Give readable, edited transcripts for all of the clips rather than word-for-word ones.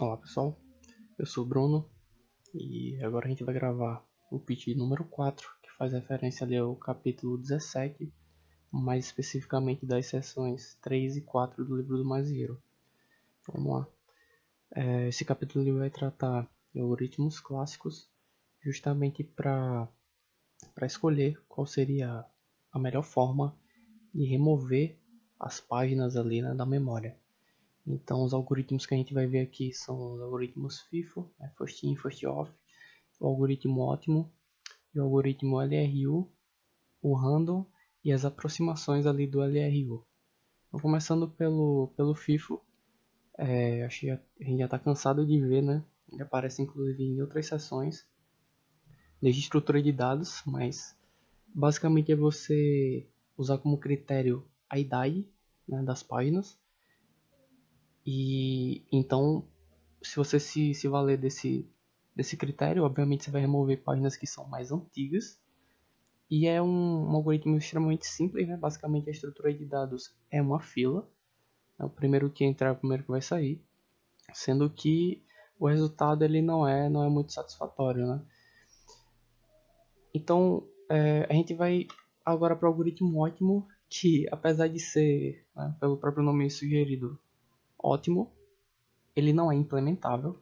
Olá pessoal, eu sou o Bruno e agora a gente vai gravar o pitch número 4, que faz referência ali ao capítulo 17, mais especificamente das seções 3 e 4 do livro do Maziro. Vamos lá. Esse capítulo ele vai tratar de algoritmos clássicos, justamente para escolher qual seria a melhor forma de remover as páginas ali, né, da memória. Então, os algoritmos que a gente vai ver aqui são os algoritmos FIFO, né, First In, First Off, o algoritmo ótimo, o algoritmo LRU, o random e as aproximações ali do LRU. Então, começando pelo FIFO, acho que a gente já está cansado de ver, né? Ele aparece inclusive em outras sessões, desde estrutura de dados, mas basicamente é você usar como critério a idade, né, das páginas. E então, se você se valer desse critério, obviamente você vai remover páginas que são mais antigas. E é um algoritmo extremamente simples, né? Basicamente a estrutura de dados é uma fila. É o primeiro que entrar, é o primeiro que vai sair. Sendo que o resultado ele não é muito satisfatório, né? Então, a gente vai agora para o algoritmo ótimo, que apesar de ser, né, pelo próprio nome sugerido, ótimo, ele não é implementável.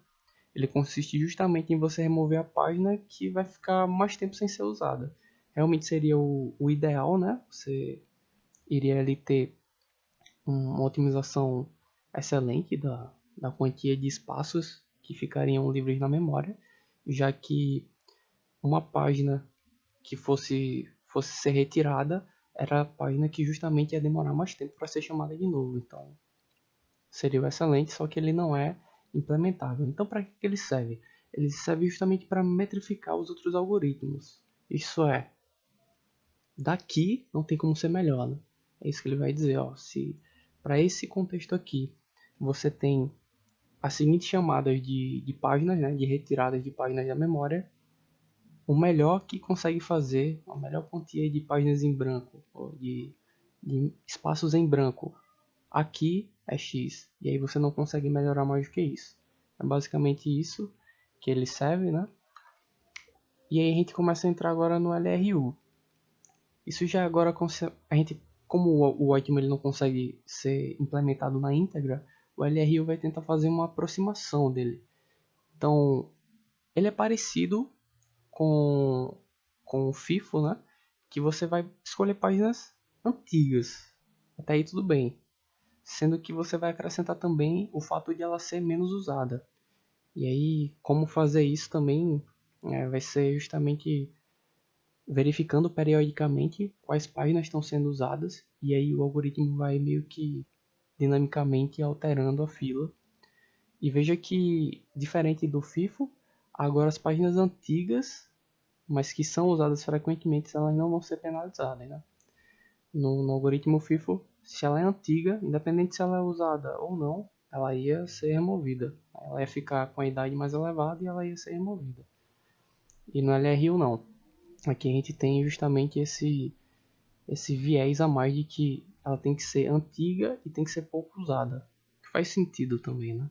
Ele consiste justamente em você remover a página que vai ficar mais tempo sem ser usada. Realmente seria o ideal, né? Você iria ali ter uma otimização excelente da quantia de espaços que ficariam livres na memória, já que uma página que fosse ser retirada era a página que justamente ia demorar mais tempo para ser chamada de novo. Então, seria excelente, só que ele não é implementável. Então, para que ele serve? Ele serve justamente para metrificar os outros algoritmos. Isso é, daqui não tem como ser melhor, né? É isso que ele vai dizer, ó. Se para esse contexto aqui você tem as seguintes chamadas de páginas, né, de retiradas de páginas da memória, o melhor que consegue fazer, a melhor quantia de páginas em branco, ou de espaços em branco, aqui é X. E aí você não consegue melhorar mais do que isso. É basicamente isso que ele serve, né? E aí a gente começa a entrar agora no LRU. Isso já agora a gente, como o ótimo ele não consegue ser implementado na íntegra, o LRU vai tentar fazer uma aproximação dele. Então, ele é parecido com o FIFO, né? Que você vai escolher páginas antigas. Até aí tudo bem. Sendo que você vai acrescentar também o fato de ela ser menos usada. E aí, como fazer isso também vai ser justamente verificando periodicamente quais páginas estão sendo usadas, e aí o algoritmo vai meio que dinamicamente alterando a fila. E veja que, diferente do FIFO, agora as páginas antigas, mas que são usadas frequentemente, elas não vão ser penalizadas, né? No algoritmo FIFO, se ela é antiga, independente se ela é usada ou não, ela ia ser removida. Ela ia ficar com a idade mais elevada e ela ia ser removida. E no LRU não. Aqui a gente tem justamente esse viés a mais de que ela tem que ser antiga e tem que ser pouco usada. Que faz sentido também, né?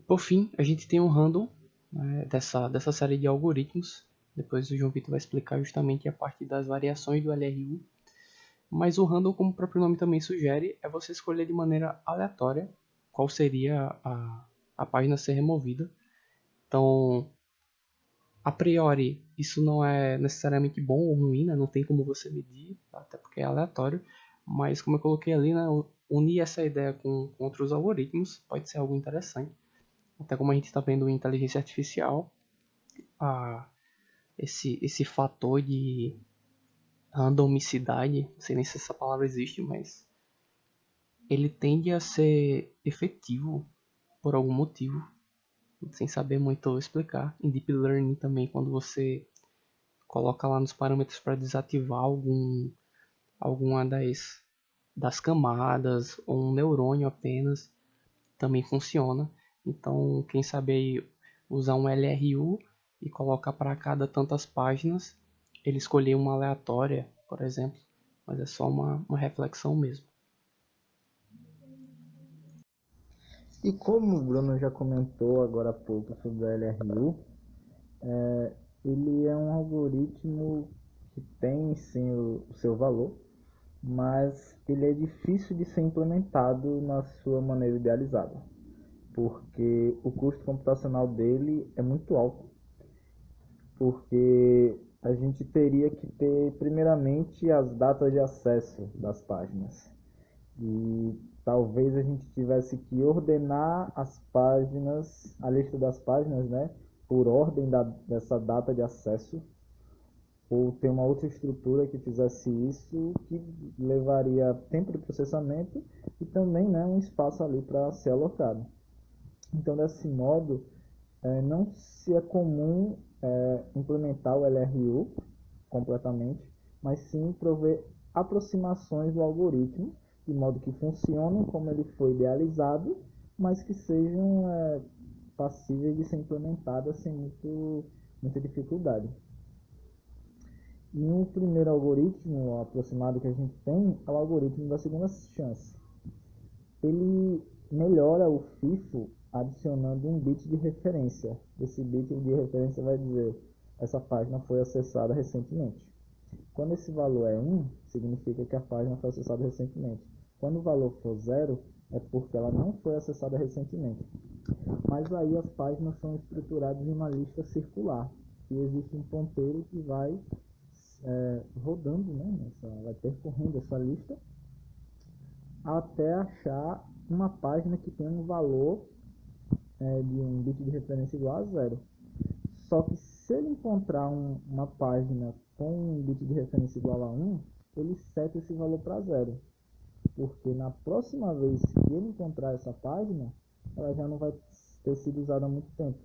Por fim, a gente tem um random, né, dessa série de algoritmos. Depois o João Vitor vai explicar justamente a parte das variações do LRU. Mas o random, como o próprio nome também sugere, é você escolher de maneira aleatória qual seria a página a ser removida. Então, a priori, isso não é necessariamente bom ou ruim, né? Não tem como você medir, até porque é aleatório. Mas, como eu coloquei ali, né? Unir essa ideia com outros algoritmos pode ser algo interessante. Até como a gente está vendo em inteligência artificial, esse fator de randomicidade, não sei nem se essa palavra existe, mas ele tende a ser efetivo por algum motivo, sem saber muito explicar. Em Deep Learning também, quando você coloca lá nos parâmetros para desativar alguma das camadas ou um neurônio apenas, também funciona. Então, quem sabe aí usar um LRU e colocar para cada tantas páginas, ele escolher uma aleatória, por exemplo, mas é só uma reflexão mesmo. E como o Bruno já comentou agora há pouco sobre o LRU, ele é um algoritmo que tem sim o seu valor, mas ele é difícil de ser implementado na sua maneira idealizada, porque o custo computacional dele é muito alto, porque a gente teria que ter primeiramente as datas de acesso das páginas. E talvez a gente tivesse que ordenar as páginas, a lista das páginas, né, por ordem dessa data de acesso, ou ter uma outra estrutura que fizesse isso, que levaria tempo de processamento e também, né, um espaço ali para ser alocado. Então, desse modo, não se é comum implementar o LRU completamente, mas sim prover aproximações do algoritmo, de modo que funcionem como ele foi idealizado, mas que sejam passíveis de ser implementadas sem muita dificuldade. E um primeiro algoritmo aproximado que a gente tem é o algoritmo da segunda chance. Ele melhora o FIFO adicionando um bit de referência. Esse bit de referência vai dizer: essa página foi acessada recentemente. Quando esse valor é 1, significa que a página foi acessada recentemente. Quando o valor for 0, é porque ela não foi acessada recentemente. Mas aí as páginas são estruturadas em uma lista circular. E existe um ponteiro que vai rodando, né, vai percorrendo essa lista até achar uma página que tem um valor de um bit de referência igual a 0. Só que se ele encontrar uma página com um bit de referência igual a 1, ele seta esse valor para 0. Porque na próxima vez que ele encontrar essa página, ela já não vai ter sido usada há muito tempo.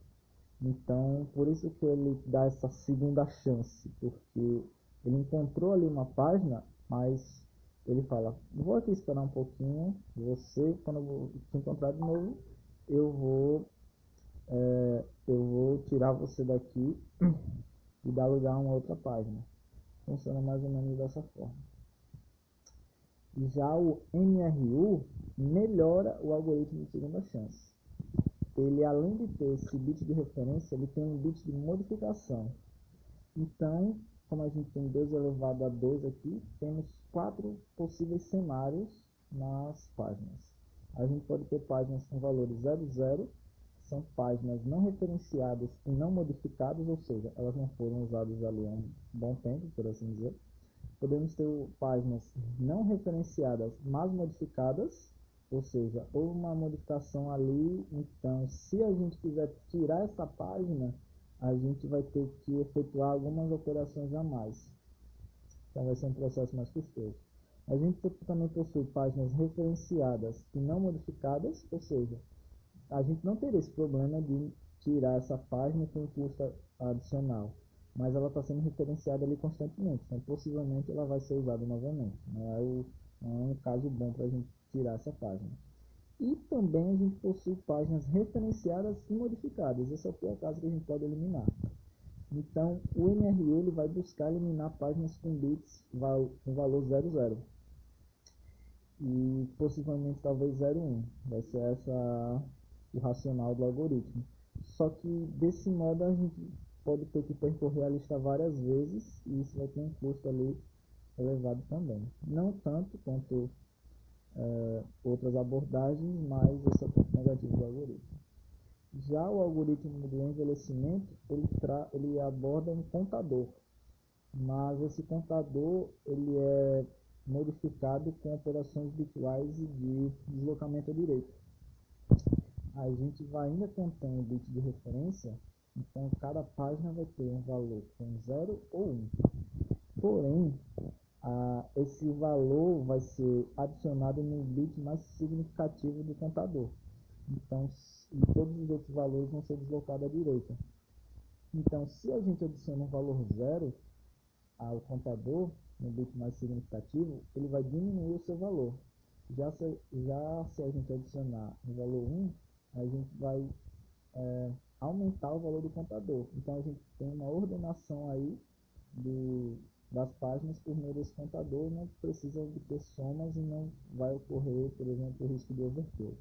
Então, por isso que ele dá essa segunda chance, porque ele encontrou ali uma página, mas ele fala: vou aqui esperar um pouquinho, você, quando eu te encontrar de novo, eu vou tirar você daqui e dar lugar a uma outra página. Funciona mais ou menos dessa forma. Já o MRU melhora o algoritmo de segunda chance. Ele, além de ter esse bit de referência, ele tem um bit de modificação. Então, como a gente tem 2 elevado a 2 aqui, temos 4 possíveis cenários nas páginas. A gente pode ter páginas com valores 0, 0, que são páginas não referenciadas e não modificadas, ou seja, elas não foram usadas ali há um bom tempo, por assim dizer. Podemos ter páginas não referenciadas, mas modificadas, ou seja, houve uma modificação ali, então se a gente quiser tirar essa página, a gente vai ter que efetuar algumas operações a mais. Então vai ser um processo mais custoso. A gente também possui páginas referenciadas e não modificadas, ou seja, a gente não teria esse problema de tirar essa página com um custo adicional, mas ela está sendo referenciada ali constantemente, então possivelmente ela vai ser usada novamente. Não é um caso bom para a gente tirar essa página. E também a gente possui páginas referenciadas e modificadas. Esse é o pior caso que a gente pode eliminar. Então, o MRU ele vai buscar eliminar páginas com bits com valor 00 e possivelmente talvez 01. Vai ser essa o racional do algoritmo. Só que desse modo a gente pode ter que percorrer a lista várias vezes e isso vai ter um custo ali elevado também. Não tanto quanto outras abordagens, mas esse é o ponto negativo do algoritmo. Já o algoritmo do envelhecimento, ele aborda um contador, mas esse contador ele é modificado com operações bitwise de deslocamento à direita. A gente vai ainda contando o bit de referência, então cada página vai ter um valor com 0 ou 1. Porém, esse valor vai ser adicionado no bit mais significativo do contador. Então, todos os outros valores vão ser deslocados à direita. Então, se a gente adiciona um valor 0 ao contador, no bit mais significativo, ele vai diminuir o seu valor. Já se a gente adicionar um valor 1, a gente vai aumentar o valor do contador. Então, a gente tem uma ordenação aí das páginas por meio desse contador, não precisa obter somas e não vai ocorrer, por exemplo, o risco de overflow.